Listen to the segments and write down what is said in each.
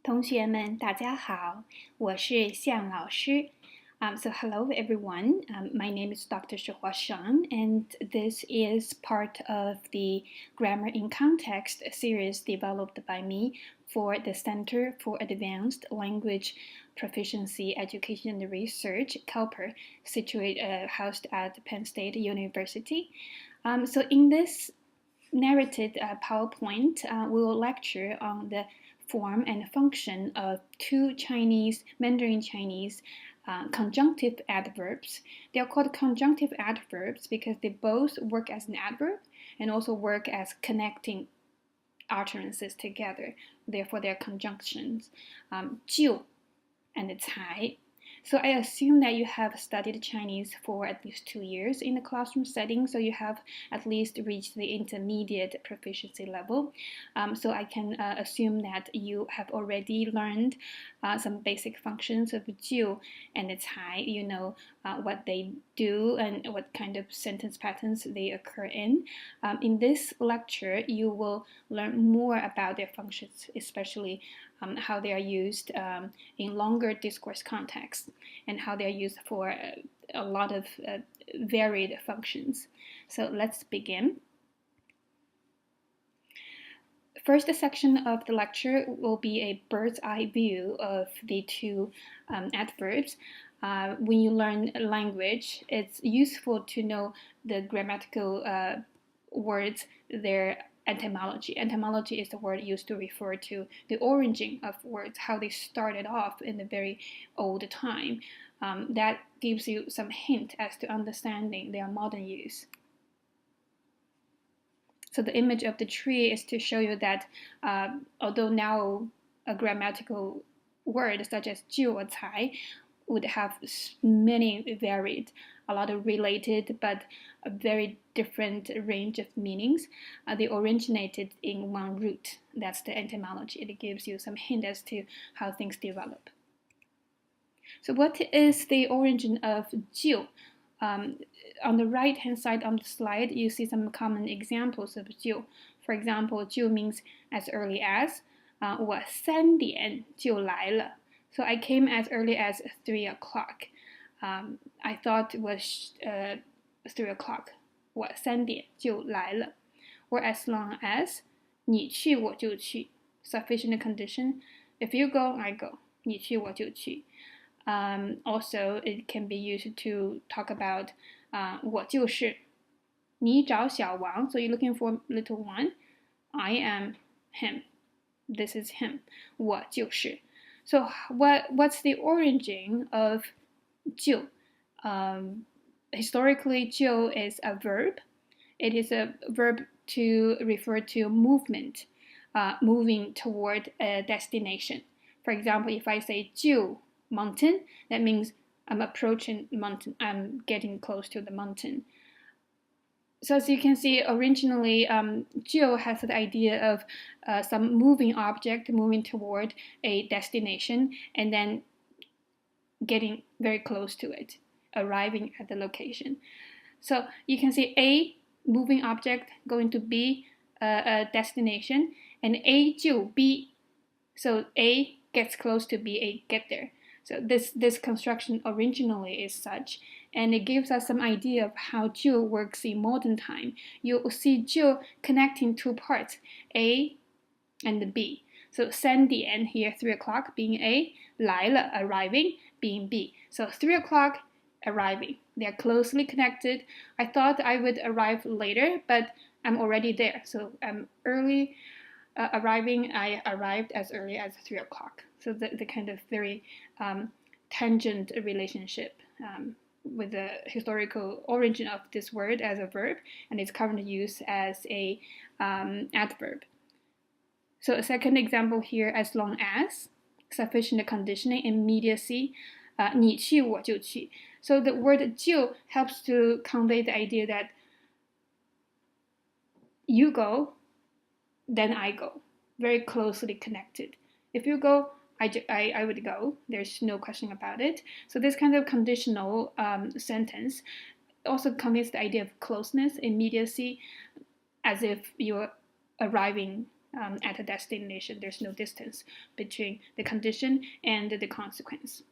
同学们，大家好，我是向老师。So hello everyone. My name is Dr. Shuhua Shan, and this is part of the Grammar in Context series developed by me for the Center for Advanced Language Proficiency Education and Research, CALPER, housed at Penn State University. So in this narrated PowerPoint, we will lecture on the form and function of two Mandarin Chinese conjunctive adverbs. They are called conjunctive adverbs because they both work as an adverb and also work as connecting utterances together. Therefore, they are conjunctions. 就 and 才. So I assume that you have studied Chinese for at least 2 years in the classroom setting, so you have at least reached the intermediate proficiency level. So I can assume that you have already learned some basic functions of 就 and 才. You know what they do and what kind of sentence patterns they occur in. In this lecture, you will learn more about their functions, especially how they are used in longer discourse contexts and how they are used for a lot of varied functions. So let's begin. First section of the lecture will be a bird's eye view of the two adverbs. When you learn language, it's useful to know the grammatical words, their etymology. Etymology is the word used to refer to the origin of words, how they started off in the very old time. That gives you some hint as to understanding their modern use. So the image of the tree is to show you that although now a grammatical word such as 就 or 才 would have many varied, a lot of related, but a very different range of meanings. They originated in one root. That's the etymology. It gives you some hint as to how things develop. So what is the origin of 就? On the right-hand side on the slide, you see some common examples of 就. For example, 就 means as early as 我3点就来了. So I came as early as 3 o'clock. I thought it was 3 o'clock. 我3点就来了. Or as long as 你去我就去. Sufficient condition. If you go, I go. 你去我就去. Also, it can be used to talk about 我就是你找小王. So you're looking for little one. I am him. This is him. 我就是. So what's the origin of 就? Historically, 就 is a verb. It is a verb to refer to movement, moving toward a destination. For example, if I say 就 mountain, that means I'm approaching the mountain. I'm getting close to the mountain. So as you can see, originally, 就 has the idea of some moving object moving toward a destination and then getting very close to it, arriving at the location. So you can see A, moving object, going to B, a destination, and A 就 B. So A gets close to B, A get there. So this construction originally is such, and it gives us some idea of how 就 works in modern time. You'll see 就 connecting two parts, A and B. So 3点 here, 3 o'clock being A, 来了 arriving being B. So 3 o'clock arriving. They are closely connected. I thought I would arrive later, but I'm already there. So I'm early arriving. I arrived as early as 3 o'clock. So the kind of very tangent relationship with the historical origin of this word as a verb and its current use as a adverb. So a second example here, as long as, sufficient conditioning, immediacy, 你去我就去. So the word 就 helps to convey the idea that you go, then I go, very closely connected. If you go, I would go. There's no question about it. So this kind of conditional sentence also conveys the idea of closeness, immediacy, as if you're arriving at a destination. There's no distance between the condition and the consequence.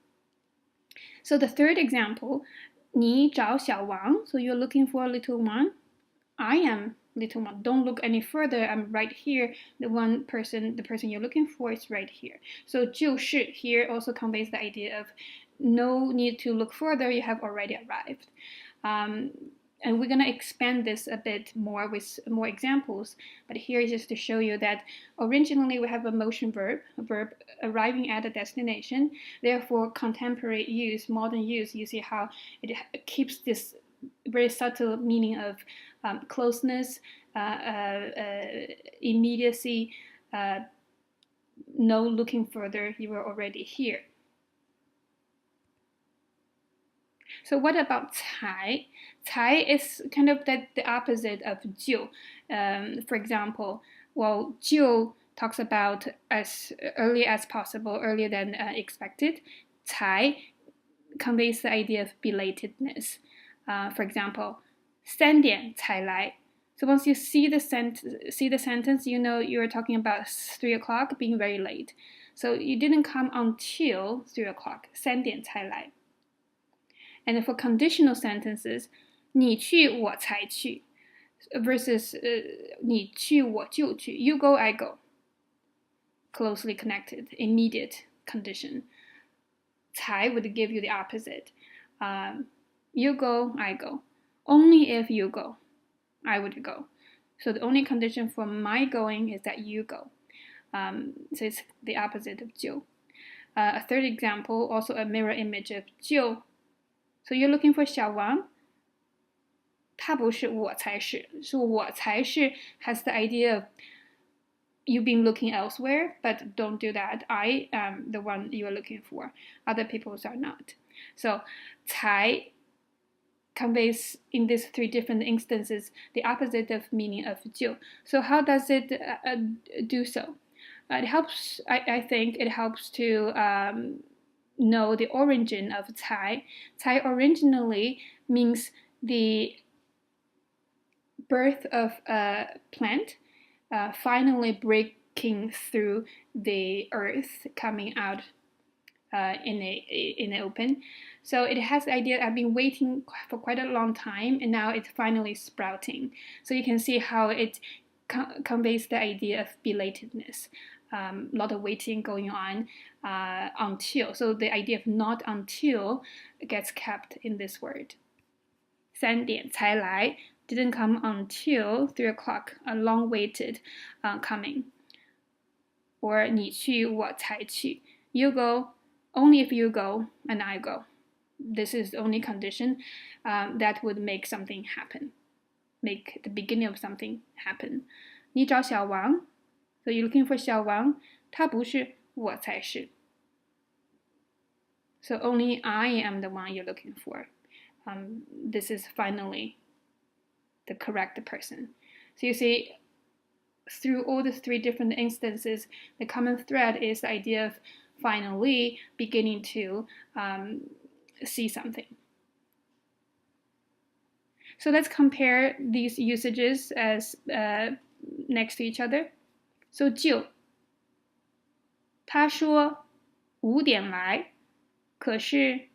So the third example, 你找小王, so you're looking for little one. I am little one. Don't look any further. I'm right here. The person you're looking for is right here. So 就是 here also conveys the idea of no need to look further. You have already arrived. And we're going to expand this a bit more with more examples. But here is just to show you that originally we have a motion verb, a verb arriving at a destination. Therefore, contemporary use, modern use, you see how it keeps this very subtle meaning of closeness, immediacy, no looking further, you were already here. So what about 才? 才 is kind of the opposite of 就. For example, well, 就 talks about as early as possible, earlier than expected. 才 conveys the idea of belatedness. For example, 3点才来. So once you see the sentence, you know you're talking about 3 o'clock being very late. So you didn't come until 3 o'clock. 3点才来. And for conditional sentences, 你去我才去 versus 你去我就去. You go, I go. Closely connected, immediate condition. 才 would give you the opposite. You go, I go. Only if you go, I would go. So the only condition for my going is that you go. So it's the opposite of 就. A third example, also a mirror image of 就. So you're looking for 小王. 他不是我才是. So 我才是 has the idea of you being looking elsewhere, but don't do that. I am the one you are looking for. Other people are not. So 才 conveys in these three different instances the opposite of meaning of 就. So how does it do so? It helps. I think it helps to know the origin of 才. 才 originally means the birth of a plant finally breaking through the earth, coming out in the open. So it has the idea I've been waiting for quite a long time, and now it's finally sprouting. So you can see how it conveys the idea of belatedness. A lot of waiting going on until. So the idea of not until gets kept in this word. 3点才来 didn't come until 3 o'clock, a long-waited coming. Or 你去我才去. You go, only if you go, and I go. This is the only condition that would make something happen. Make the beginning of something happen. 你找小王. So you're looking for 小王. 他不是我才是. So only I am the one you're looking for. This is finally the correct person. So you see, through all the three different instances, the common thread is the idea of finally beginning to see something. So let's compare these usages as next to each other. So 就 他说5点来 可是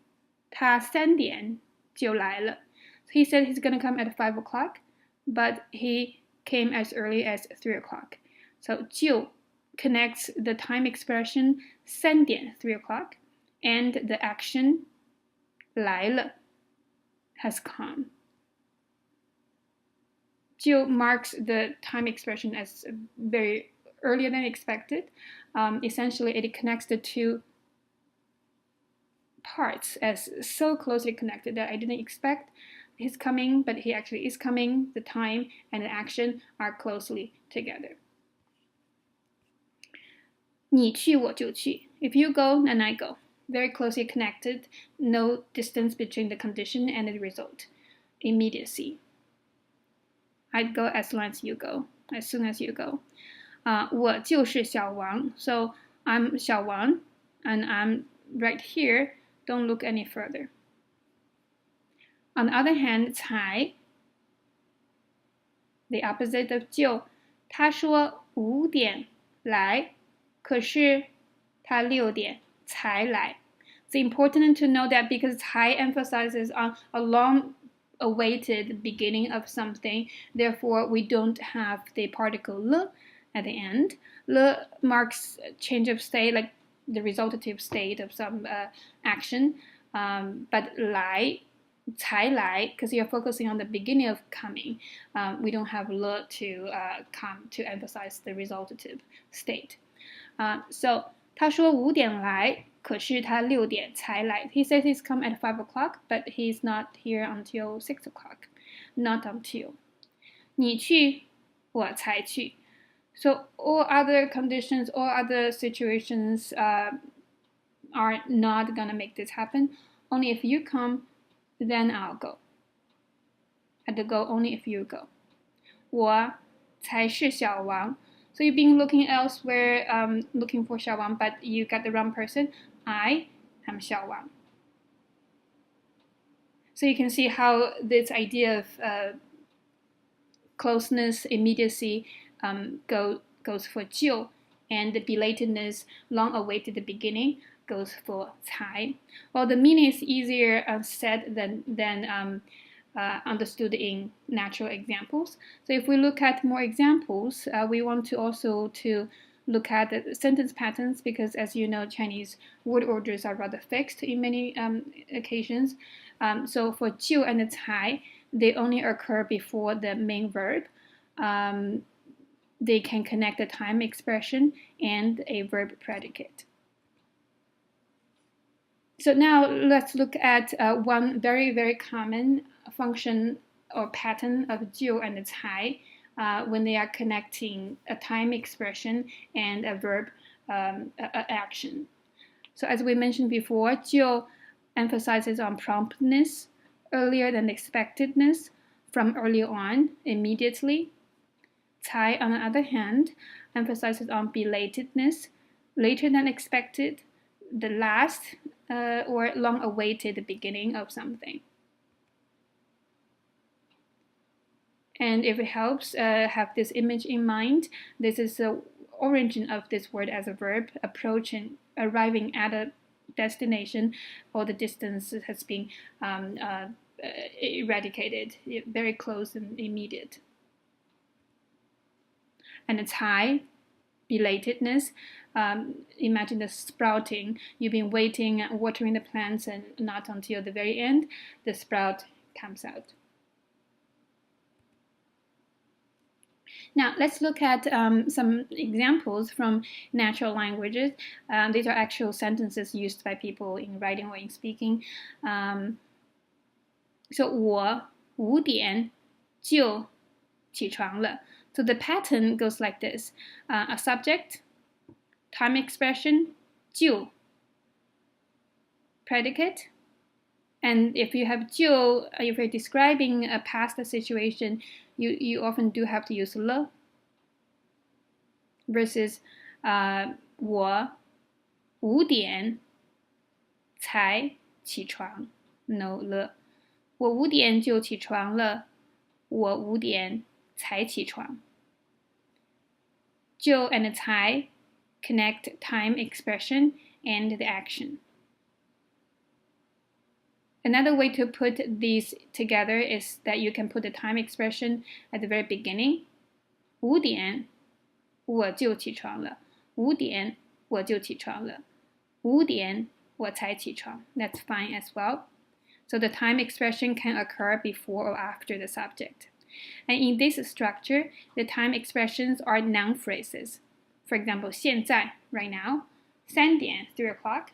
他3点就来了. So he said he's going to come at 5 o'clock, but he came as early as 3 o'clock. So 就 connects the time expression 3点 3 o'clock and the action 来了 has come. 就 marks the time expression as very earlier than expected. Essentially, it connects the two parts as so closely connected that I didn't expect his coming, but he actually is coming. The time and the action are closely together. 你去我就去. If you go, then I go. Very closely connected, no distance between the condition and the result. Immediacy. I'd go as long as you go, as soon as you go. 我就是小王. So I'm 小王, and I'm right here. Don't look any further. On the other hand, 才 the opposite of 就 他说5点来，可是他6点才来。It's important to know that because 才 emphasizes on a long-awaited beginning of something, therefore we don't have the particle 了 at the end. 了 marks change of state, like the resultative state of some action, but 来才来, because you're focusing on the beginning of coming, we don't have 了 to come to emphasize the resultative state. So 他说5点来，可是他6点才来. He says he's come at 5 o'clock, but he's not here until 6 o'clock. Not until. 你去，我才去. So all other conditions, all other situations are not gonna make this happen. Only if you come, then I'll go. I'd go only if you go. 我才是小王. So you've been looking elsewhere, looking for 小王, but you got the wrong person. I am 小王. So you can see how this idea of closeness, immediacy goes for 就, and the belatedness, long-awaited beginning, goes for 才. Well, the meaning is easier said than understood in natural examples. So if we look at more examples, we want to also look at the sentence patterns, because as you know, Chinese word orders are rather fixed in many occasions. So for 就 and 才, they only occur before the main verb. They can connect the time expression and a verb predicate. So now let's look at one very, very common function or pattern of 就 and 才when they are connecting a time expression and a verb action. So as we mentioned before, 就 emphasizes on promptness, earlier than expectedness, from early on, immediately. 才, on the other hand, emphasizes on belatedness, later than expected, the last or long-awaited beginning of something. And if it helps, have this image in mind. This is the origin of this word as a verb, approaching, arriving at a destination, or the distance has been eradicated, very close and immediate. And it's 才, belatedness. Imagine the sprouting. You've been waiting, watering the plants, and not until the very end, the sprout comes out. Now, let's look at some examples from natural languages. These are actual sentences used by people in writing or in speaking. So, 我5点就起床了. So the pattern goes like this. A subject, time expression, 就, predicate. And if you have 就, if you're describing a past situation, you often do have to use 了 versus 我5点才起床 no 了我5点就起床了我5点才起床就 and 才 connect time expression and the action. Another way to put these together is that you can put the time expression at the very beginning. 5点我就起床了5点我就起床了5点我才起床 That's fine as well. So the time expression can occur before or after the subject. And in this structure, the time expressions are noun phrases. For example, 现在, right now, 3点, 3 o'clock.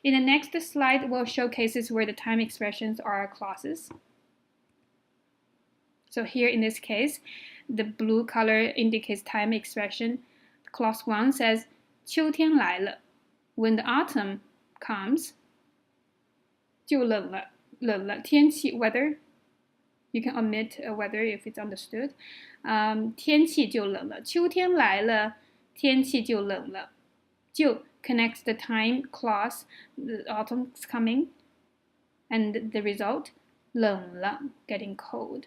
In the next slide, we'll show cases where the time expressions are clauses. So here in this case, the blue color indicates time expression. Clause 1 says, 秋天来了. When the autumn comes, 就冷了, 冷了, 天气, weather. You can omit weather if it's understood. 天气就冷了. 秋天来了, 天气就冷了. 就 connects the time clause, the autumn's coming, and the result, 冷了, getting cold.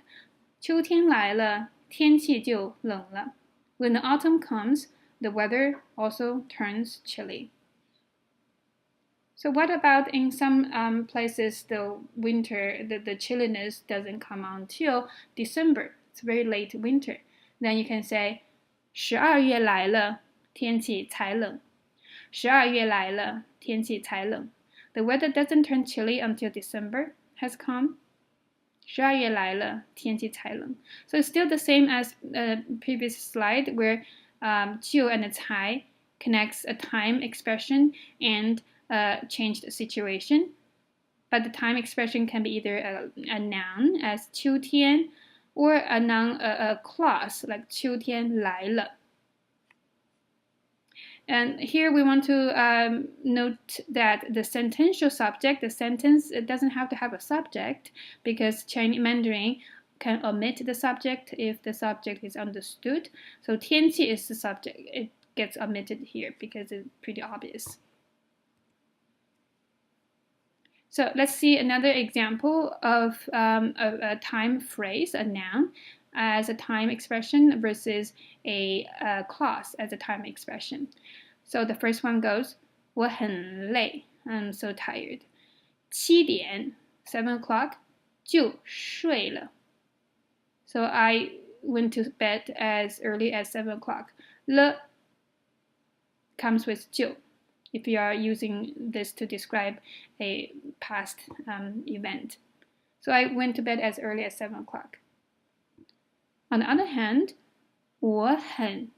秋天来了, 天气就冷了. When the autumn comes, the weather also turns chilly. So what about in some places the winter, the chilliness doesn't come until December. It's very late winter. Then you can say 12月来了，天气才冷。12月来了，天气才冷。The weather doesn't turn chilly until December has come. 12月来了，天气才冷。So it's still the same as previous slide where 就 and 才 connects a time expression and changed situation. But the time expression can be either a noun as 秋天 or a noun, a clause like 秋天来了. And here we want to note that the sentential subject, the sentence, it doesn't have to have a subject because Chinese Mandarin can omit the subject if the subject is understood. So 天气 is the subject. It gets omitted here because it's pretty obvious. So let's see another example of a time phrase, a noun, as a time expression versus a clause as a time expression. So the first one goes, 我很累, I'm so tired. 7点, 7 o'clock, 就睡了. So I went to bed as early as 7 o'clock. 了 comes with 就. If you are using this to describe a past event. So I went to bed as early as 7 o'clock. On the other hand, 我很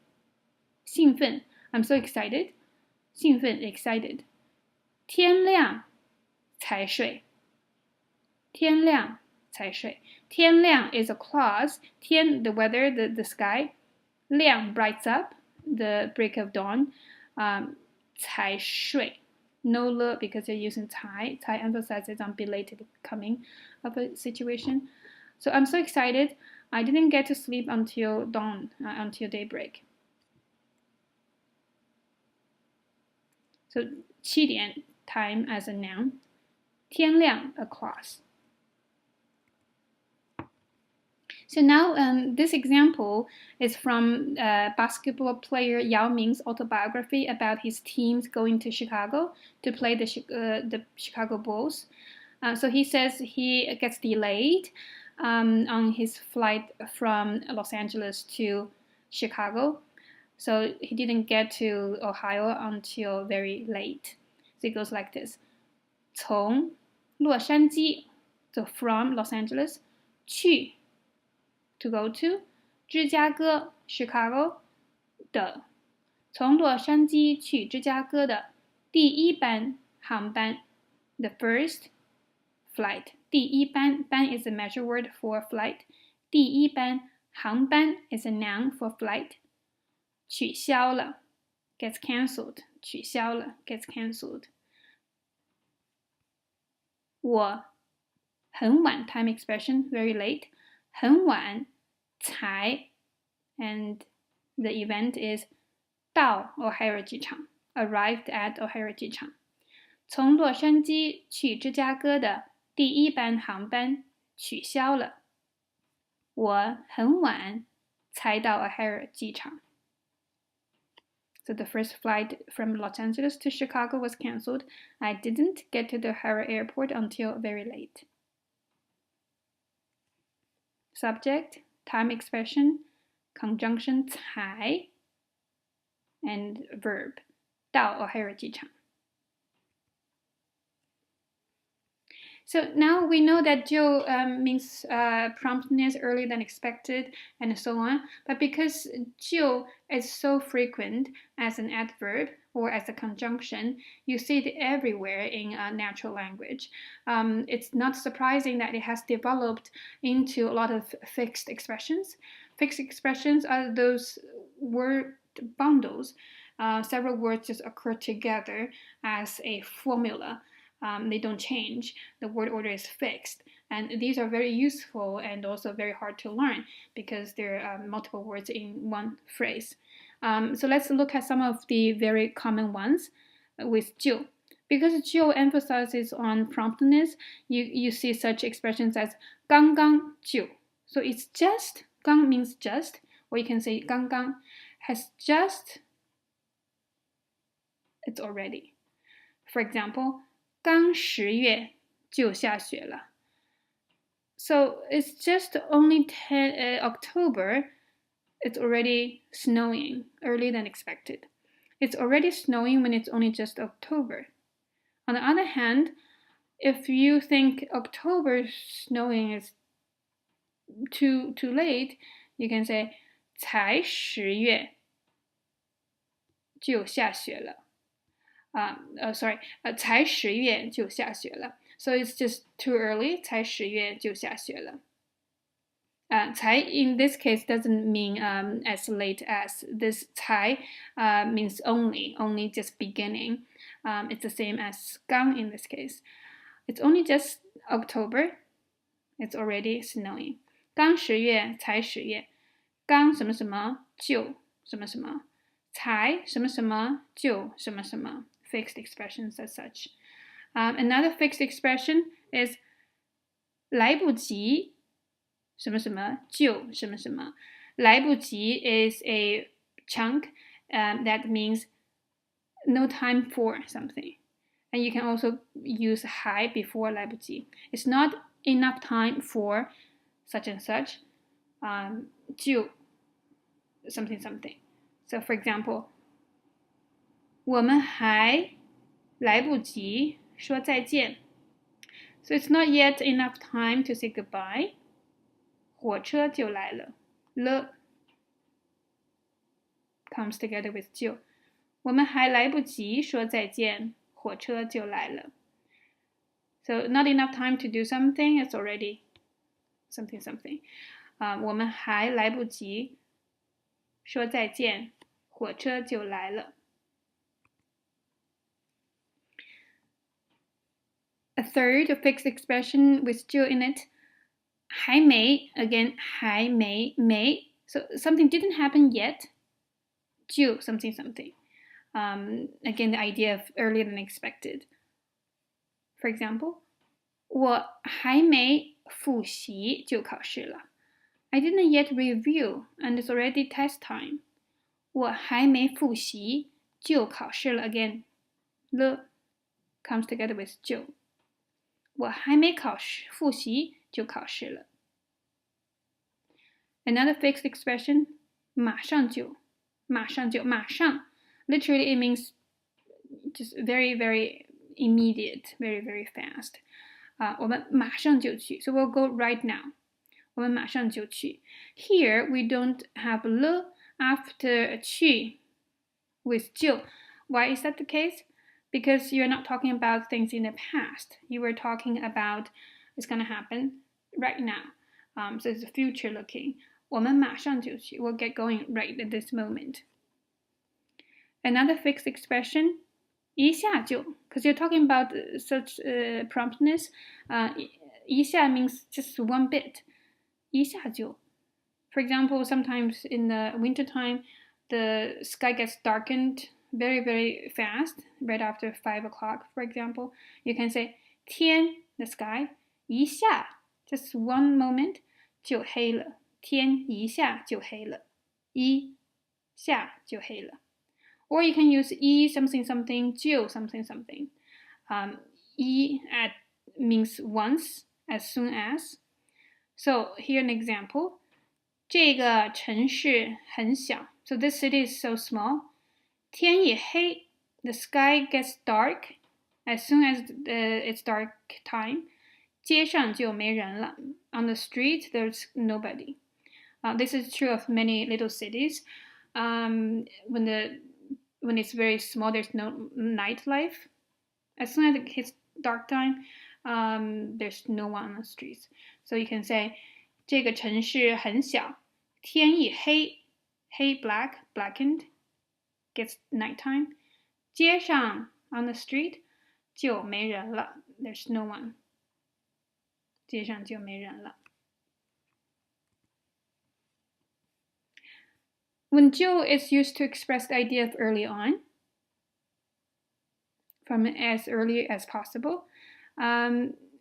兴奋. I'm so excited. 兴奋, excited. 天亮才睡. 天亮才睡. 天亮 is a clause. 天, the weather, the sky. 亮, brights up, the break of dawn. 才睡. No le because they're using 才. 才 emphasizes on belated coming of a situation. So I'm so excited. I didn't get to sleep until dawn, until daybreak. So 7点 time as a noun. 天亮 a clause. So now this example is from basketball player Yao Ming's autobiography about his teams going to Chicago to play the Chicago Bulls. So he says he gets delayed on his flight from Los Angeles to Chicago. So he didn't get to Ohio until very late. So it goes like this. 从洛杉矶, so from Los Angeles, 去 to go to, 芝加哥 Chicago 的, 从洛杉矶去芝加哥的第一班航班 the first flight. 第一班 班 is a measure word for flight. 第一班航班 is a noun for flight. 取消了 gets cancelled. 取消了 gets cancelled. 我很晚 time expression, very late. 很晚才 and the event is 到 O'Hare 机场 arrived at O'Hare 机场。从洛杉矶去芝加哥的第一班航班取消了。我很晚才到 O'Hare 机场。So the first flight from Los Angeles to Chicago was cancelled. I didn't get to the O'Hare airport until very late. Subject, time expression, conjunction 才 and verb 到 O'Hare 机场。So now we know that 就 means promptness, earlier than expected, and so on. But because 就 is so frequent as an adverb or as a conjunction, you see it everywhere in natural language. It's not surprising that it has developed into a lot of fixed expressions. Fixed expressions are those word bundles. Several words just occur together as a formula. They don't change. The word order is fixed. And these are very useful and also very hard to learn because there are multiple words in one phrase. So let's look at some of the very common ones with 就. Because 就 emphasizes on promptness, you see such expressions as 刚刚就. So it's just, 刚 means just, or you can say 刚刚. has just, it's already. For example, 刚10月就下雪了. So it's just only October, it's already snowing earlier than expected. It's already snowing when it's only just October. On the other hand, if you think October snowing is too late, you can say 才10月就下雪了. Sorry, 才10月就下雪了. So it's just too early, 才10月就下雪了. 才 in this case doesn't mean as late as. This 才 means only just beginning. It's the same as 刚 in this case. It's only just October. It's already snowing. 刚10月才10月. 刚什么什么就什么什么. 才什么什么就什么什么. Fixed expressions as such. Another fixed expression is 来不及什么什么就什么什么. 来不及 is a chunk that means no time for something. And you can also use 还 before 来不及. It's not enough time for such and such. 就 something something. So for example, 我们还来不及说再见. So it's not yet enough time to say goodbye. 火车就来了. 了 comes together with 就. 我们还来不及说再见，火车就来了. So not enough time to do something, it's already something something. 我们还来不及说再见，火车就来了. A third fixed expression with 就 in it. 还没, again, 还没. So something didn't happen yet. 就 something something. Again, the idea of earlier than expected. For example, 我还没复习就考试了. I didn't yet review, and it's already test time. 我还没复习就考试了. Again, 了 comes together with 就. 我还没复习就考试了. Another fixed expression, 马上就. 马上就. 马上 literally it means just very, very immediate, very, very fast. 我们马上就去. So we'll go right now. 我们马上就去. Here we don't have 了 after 去 with 就. Why is that the case? Because you're not talking about things in the past. You were talking about it's going to happen right now. So it's future looking. 我们马上就去. We'll get going right at this moment. Another fixed expression, 一下就, because you're talking about such promptness. 一下 means just one bit. 一下就. For example, sometimes in the wintertime, the sky gets darkened very, very fast, right after 5 o'clock, for example. You can say 天, the sky, 一下, just one moment, 就黑了. 天一下就黑了. 一下就黑了. Or you can use 一 something something, 就 something something. 一 means once, as soon as. So here an example. 这个城市很小. So this city is so small. 天一黑, the sky gets dark as soon as it's dark time. 街上就没人了. On the street, there's nobody. This is true of many little cities. When it's very small, there's no nightlife. As soon as it hits dark time, there's no one on the streets. So you can say, 这个城市很小. 天一黑, 黑 black, blackened, gets nighttime. 街上 on the street 就没人了. There's no one. 街上就没人了. When 就 is used to express the idea of early on, from as early as possible,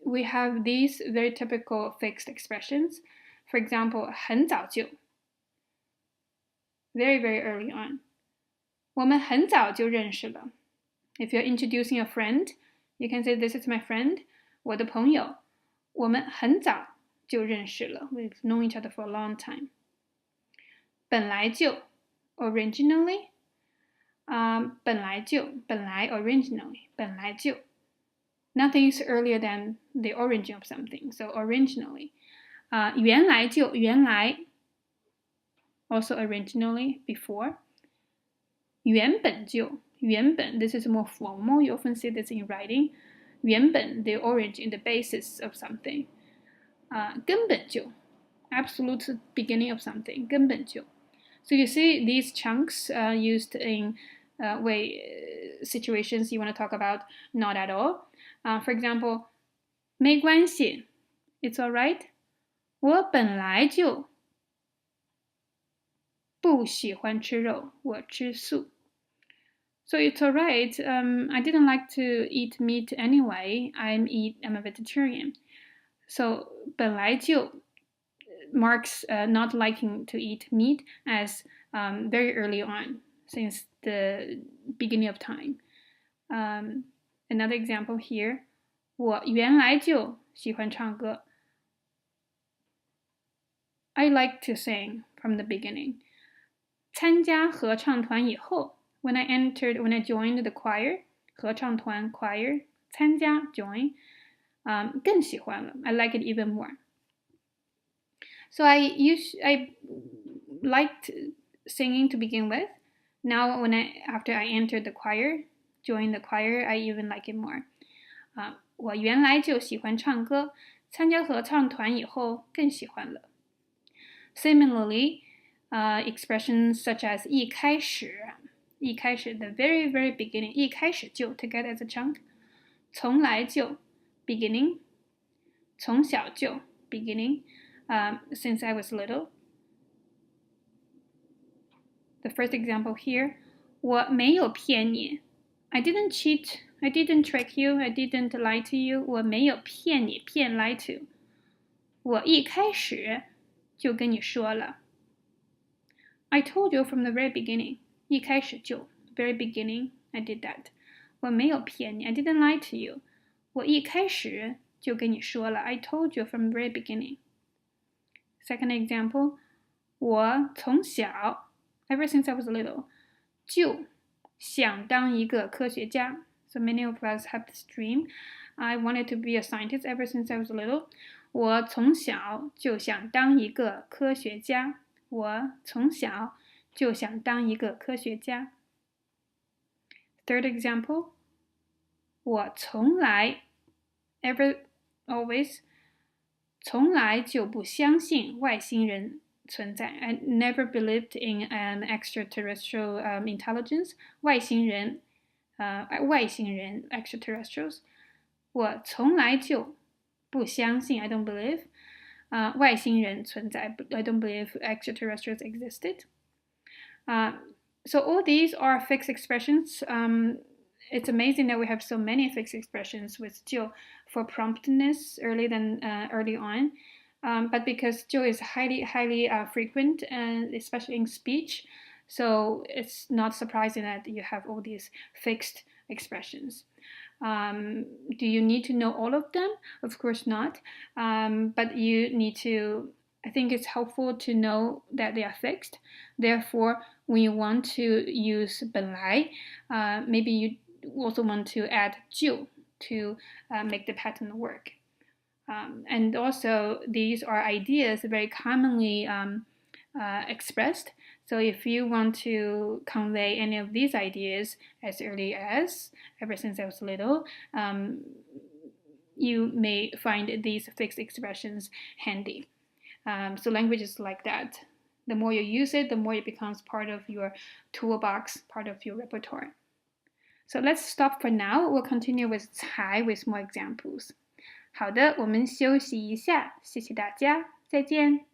we have these very typical fixed expressions. For example, 很早就. very, very early on. 我们很早就认识了。If you're introducing a friend, you can say, this is my friend, 我的朋友。我们很早就认识了。We've known each other for a long time. 本来就 originally, 本来就 originally 本来就 nothing is earlier than the origin of something, so originally. 原来就 also originally, before. 原本就 this is more formal, you often see this in writing. 原本 the origin, the basis of something. 根本就 absolute beginning of something, 根本就. So you see these chunks used in situations you want to talk about not at all. For example, 没关系 it's alright. 我本来就不喜欢吃肉，我吃素。So it's alright. I didn't like to eat meat anyway. I'm a vegetarian. So 本来就 marks not liking to eat meat as very early on, since the beginning of time. Another example here. 我原来就喜欢唱歌。I like to sing from the beginning. 参加合唱团以后 when I joined the choir, 合唱团 choir, 参加 join, 更喜欢了 I like it even more. So I liked singing to begin with. Now after I entered the choir, joined the choir, I even like it more. 我原来就喜欢唱歌，参加合唱团以后更喜欢了。Similarly, expressions such as 一开始 the very, very beginning, 一开始就 together as a chunk. 从来就 beginning. 从小就 beginning, since I was little. The first example here, 我没有骗你 I didn't cheat, I didn't trick you, I didn't lie to you. 我没有骗你 lie to. 我一开始就跟你说了 I told you from the very beginning. 一开始就 very beginning, I did that. 我没有骗你 I didn't lie to you. 我一开始就跟你说了 I told you from the very beginning. Second example, 我从小 ever since I was little 就想当一个科学家 So many of us have this dream. I wanted to be a scientist ever since I was little. 我从小就想当一个科学家。我从小就想当一个科学家。Third example, 我从来 always 从来就不相信外星人存在 I never believed in extraterrestrial intelligence. 外星人 extraterrestrials. 我从来就不相信 I don't believe 外星人存在 I don't believe extraterrestrials existed. So all these are fixed expressions. It's amazing that we have so many fixed expressions with 就 for promptness early on. But because 就 is highly frequent, and especially in speech, so it's not surprising that you have all these fixed expressions. Do you need to know all of them? Of course not. But you need to, I think it's helpful to know that they are fixed. Therefore, when you want to use 本来, maybe you also want to add 就 to make the pattern work. And also, these are ideas very commonly expressed. So if you want to convey any of these ideas as early as, ever since I was little, you may find these fixed expressions handy. So language is like that. The more you use it, the more it becomes part of your toolbox, part of your repertoire. So let's stop for now. We'll continue with 才 with more examples. 好的，我们休息一下，谢谢大家，再见。